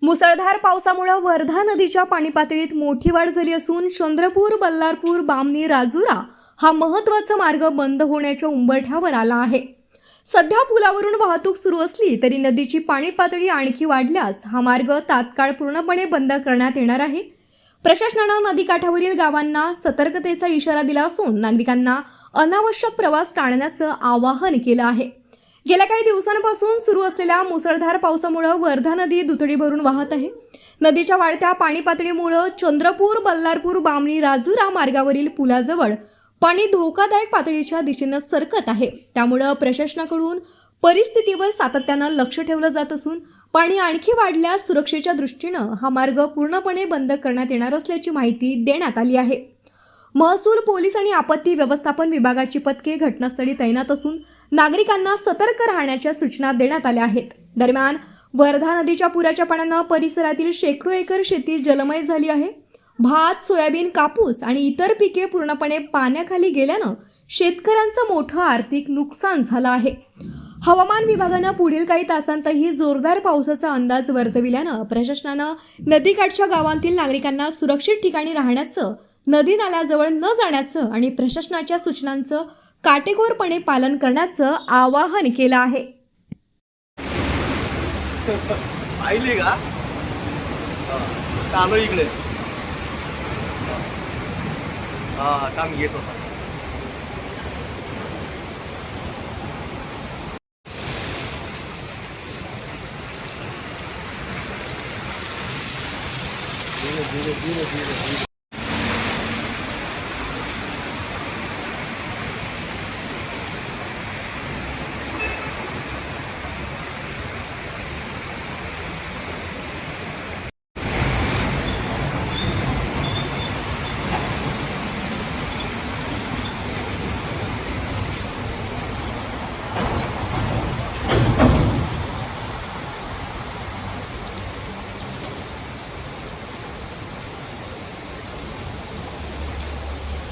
मुसळधार पावसामुळे वर्धा नदीच्या पाणी पातळीत मोठी वाढ झाली असून चंद्रपूर, बल्लारपूर, बामणी, राजुरा हा महत्त्वाचा मार्ग बंद होण्याच्या उंबरठ्यावर आला आहे। सध्या पुलावरून वाहतूक सुरू असली तरी नदीची पाणी पातळी आणखी वाढल्यास हा मार्ग तात्काळ पूर्णपणे बंद करण्यात येणार आहे। प्रशासनाने नदीकाठावरील गावांना सतर्कतेचा इशारा दिला असून नागरिकांना अनावश्यक प्रवास टाळण्याचं आवाहन केलं आहे। गेल्या काही दिवसांपासून सुरू असलेल्या मुसळधार पावसामुळे वर्धा नदी दुथडी भरून वाहत आहे। नदीच्या वाढत्या पाणी पातळीमुळे चंद्रपूर, बल्लारपूर, बामणी, राजुरा मार्गावरील पुलाजवळ पाणी धोकादायक पातळीच्या दिशेने सरकत आहे। त्यामुळे प्रशासनाकडून परिस्थितीवर सातत्याने लक्ष ठेवलं जात असून पाणी आणखी वाढल्यास सुरक्षेच्या दृष्टीने हा मार्ग पूर्णपणे बंद करण्यात येणार असल्याची माहिती देण्यात आली आहे। महसूल, पोलीस आणि आपत्ती व्यवस्थापन विभागाची पथके घटनास्थळी तैनात असून नागरिकांना सतर्क राहण्याच्या सूचना देण्यात आल्या आहेत। दरम्यान वर्धा नदीच्या पुराच्या पाण्याने परिसरातील शेकडो एकर शेती जलमय झाली आहे। भात, सोयाबीन, कापूस आणि इतर पिके पूर्णपणे पाण्याखाली गेल्याने शेतकऱ्यांचं मोठं आर्थिक नुकसान झालं आहे। हवामान विभागाने पुढील काही तासांतही जोरदार पावसाचा अंदाज वर्तविल्याने प्रशासनाने नदीकाठच्या गावांतील नागरिकांना सुरक्षित ठिकाणी राहण्याचं, नदी नाल्याजवळ न जाण्याचं आणि प्रशासनाच्या सूचनांचं काटेकोरपणे पालन करण्याचं आवाहन केलं आहे। पाहिले का? आलो इकडे. काम घेत होता. धीरे धीरे धीरे धीरे